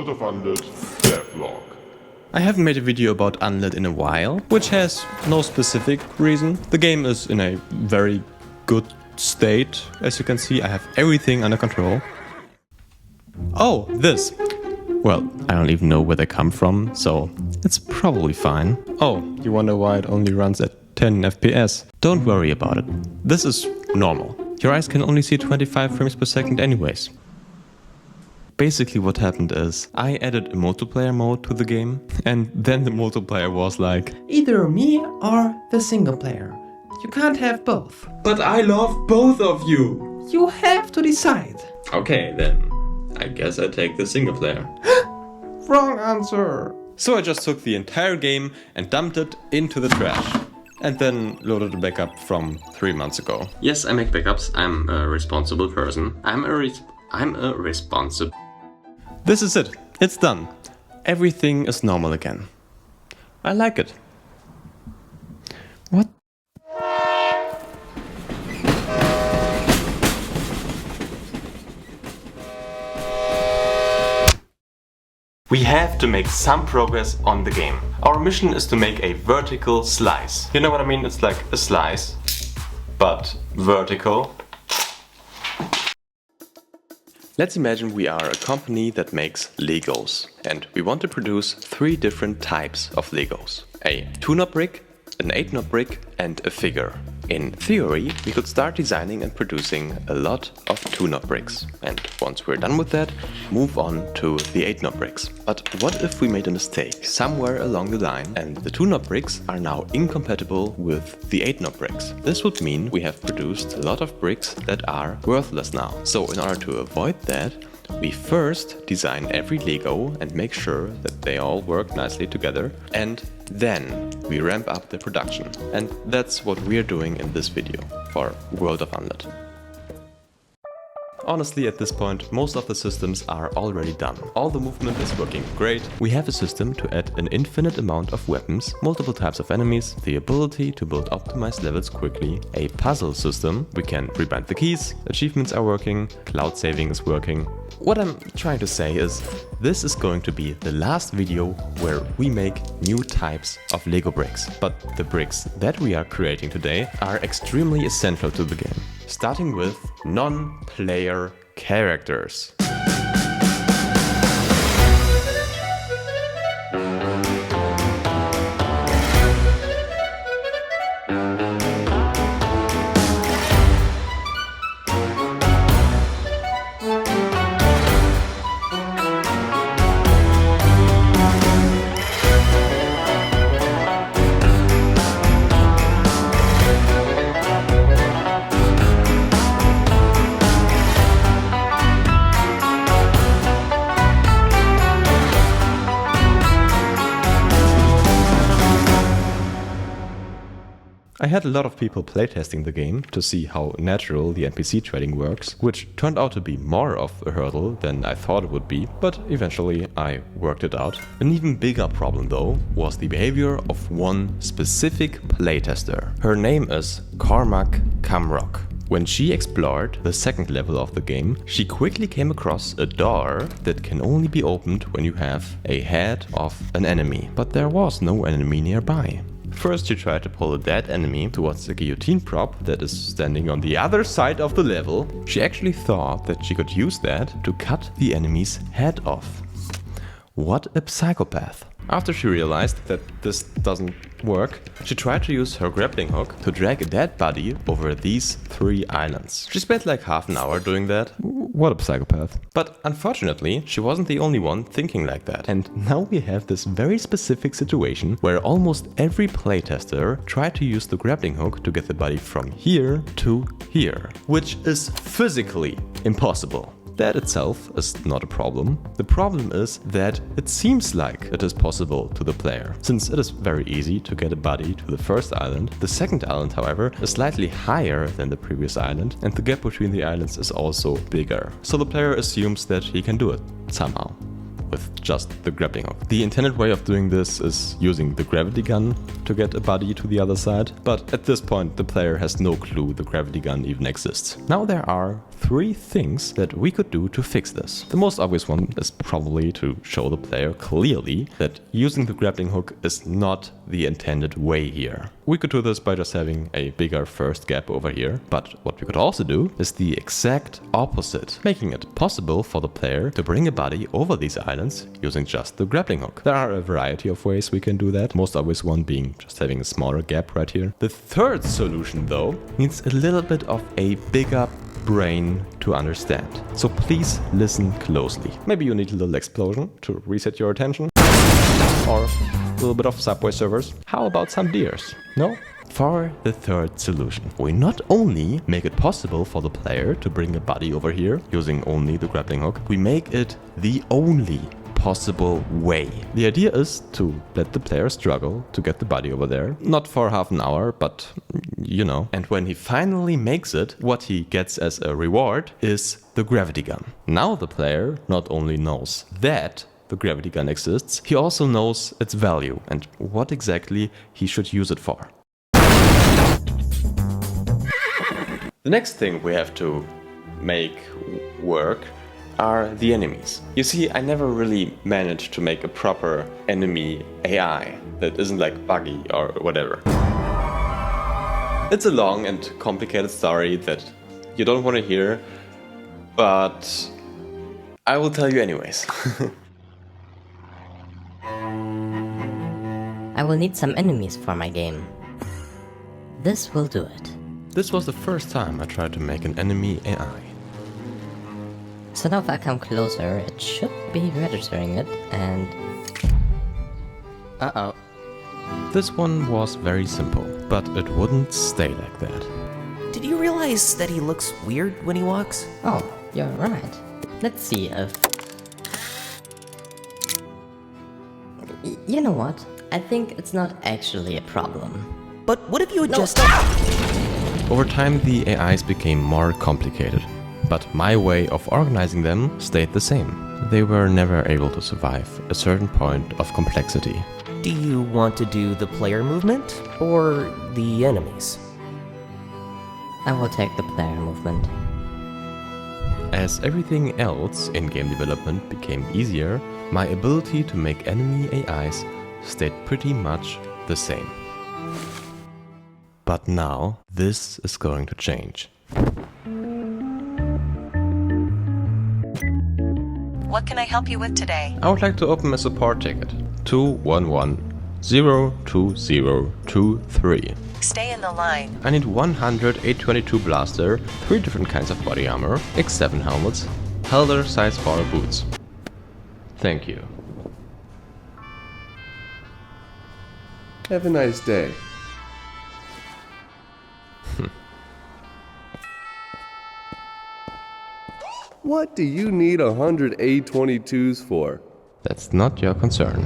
world of Unlit, Devlog. I haven't made a video about Unlit in a while, which has no specific reason. The game is in a very good state. As you can see, I have everything under control. Oh, this. Well, I don't even know where they come from, so it's probably fine. Oh, you wonder why it only runs at 10 FPS? Don't worry about it. This is normal. Your eyes can only see 25 frames per second anyways. Basically what happened is, I added a multiplayer mode to the game, and then the multiplayer was like, either me or the single player. You can't have both. but I love both of you! You have to decide. Okay, then I guess I take the single player. Wrong answer. So I just took the entire game and dumped it into the trash. And then loaded a backup from 3 months ago. Yes, I make backups. I'm a responsible person. I'm a responsible... This is it. It's done. Everything is normal again. I like it. What? We have to make some progress on the game. Our mission is to make a vertical slice. You know what I mean? It's like a slice, but vertical. Let's imagine we are a company that makes Legos, and we want to produce 3 different types of Legos. A 2-knob brick, an 8-knob brick, and a figure. In theory, we could start designing and producing a lot of 2-knob bricks, and once we're done with that, move on to the 8-knob bricks. But what if we made a mistake somewhere along the line and the 2-knob bricks are now incompatible with the 8-knob bricks? This would mean we have produced a lot of bricks that are worthless now. So in order to avoid that, we first design every Lego and make sure that they all work nicely together, and then we ramp up the production. And that's what we're doing in this video for World of Unlit. Honestly, at this point, most of the systems are already done. All the movement is working great. We have a system to add an infinite amount of weapons, multiple types of enemies, the ability to build optimized levels quickly, a puzzle system, we can rebind the keys, achievements are working, cloud saving is working. What I'm trying to say is, this is going to be the last video where we make new types of Lego bricks. But the bricks that we are creating today are extremely essential to the game. Starting with non-player characters. I had a lot of people playtesting the game to see how natural the NPC trading works, which turned out to be more of a hurdle than I thought it would be, but eventually I worked it out. An even bigger problem though was the behavior of one specific playtester. Her name is Cormac Camrock. When she explored the second level of the game, she quickly came across a door that can only be opened when you have a head of an enemy, but there was no enemy nearby. First she tried to pull a dead enemy towards the guillotine prop that is standing on the other side of the level. She actually thought that she could use that to cut the enemy's head off. What a psychopath. After she realized that this doesn't work, she tried to use her grappling hook to drag a dead body over these 3 islands. She spent like half an hour doing that. What a psychopath. But unfortunately, she wasn't the only one thinking like that. And now we have this very specific situation where almost every playtester tried to use the grappling hook to get the body from here to here, which is physically impossible. That itself is not a problem. The problem is that it seems like it is possible to the player. Since it is very easy to get a body to the first island, the second island, however, is slightly higher than the previous island, and the gap between the islands is also bigger. So the player assumes that he can do it somehow. with just the grappling hook. The intended way of doing this is using the gravity gun to get a buddy to the other side, but at this point the player has no clue the gravity gun even exists. Now there are 3 things that we could do to fix this. The most obvious one is probably to show the player clearly that using the grappling hook is not the intended way here. We could do this by just having a bigger first gap over here, but what we could also do is the exact opposite, making it possible for the player to bring a buddy over these islands using just the grappling hook. There are a variety of ways we can do that, most obvious one being just having a smaller gap right here. The third solution though needs a little bit of a bigger brain to understand. So please listen closely. Maybe you need a little explosion to reset your attention, or a little bit of Subway servers. How about some beers? No? For the third solution, we not only make it possible for the player to bring a buddy over here using only the grappling hook, we make it the only possible way. The idea is to let the player struggle to get the buddy over there. Not for half an hour, but you know. And when he finally makes it, what he gets as a reward is the gravity gun. Now the player not only knows that the gravity gun exists, he also knows its value and what exactly he should use it for. The next thing we have to make work are the enemies. You see, I never really managed to make a proper enemy AI that isn't like buggy or whatever. It's a long and complicated story that you don't want to hear, but I will tell you anyways. I will need some enemies for my game. This will do it. This was the first time I tried to make an enemy AI. So now if I come closer, it should be registering it, and... Uh-oh. This one was very simple, but it wouldn't stay like that. Did you realize that he looks weird when he walks? Oh, you're right. Let's see if... You know what? I think it's not actually a problem. But what if you had just... Over time, the AIs became more complicated, but my way of organizing them stayed the same. They were never able to survive a certain point of complexity. Do you want to do the player movement or the enemies? I will take the player movement. As everything else in game development became easier, my ability to make enemy AIs stayed pretty much the same. But now, this is going to change. What can I help you with today? I would like to open a support ticket. 211-02023. Stay in the line. I need 100 822 blaster, 3 different kinds of body armor, X7 helmets, Helder size 4 boots. Thank you. Have a nice day. What do you need 100 A22s for? That's not your concern.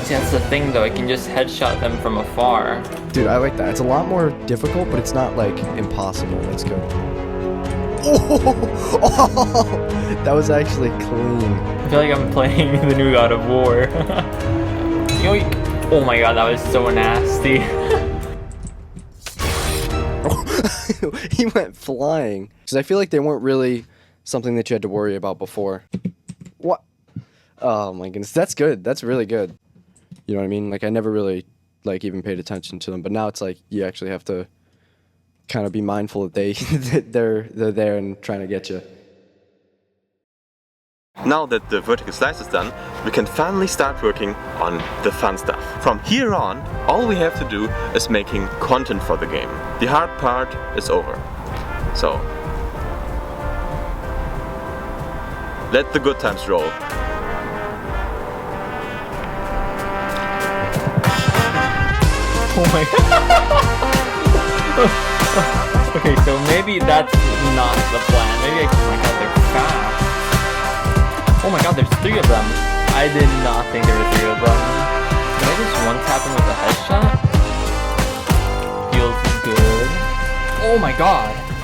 See, that's the thing though, I can just headshot them from afar. Dude, I like that. It's a lot more difficult, but it's not like impossible. Let's go. Oh, that was actually clean. I feel like I'm playing the new God of War. Oh my god, that was so nasty. He went flying. Because I feel like they weren't really something that you had to worry about before. What? Oh my goodness, that's good. That's really good. You know what I mean? Like, I never really, like, even paid attention to them. But now it's like, you actually have to kind of be mindful that they're there and trying to get you. Now that the vertical slice is done, we can finally start working on the fun stuff. From here on, all we have to do is making content for the game. The hard part is over. So, let the good times roll. Oh my god. Okay, so maybe that's not the plan. Maybe I can, oh my god, they're fast. Oh my god, there's 3 of them. I did not think there were 3 of them. Can I just one-tap him with a headshot? Feels good. Oh my god.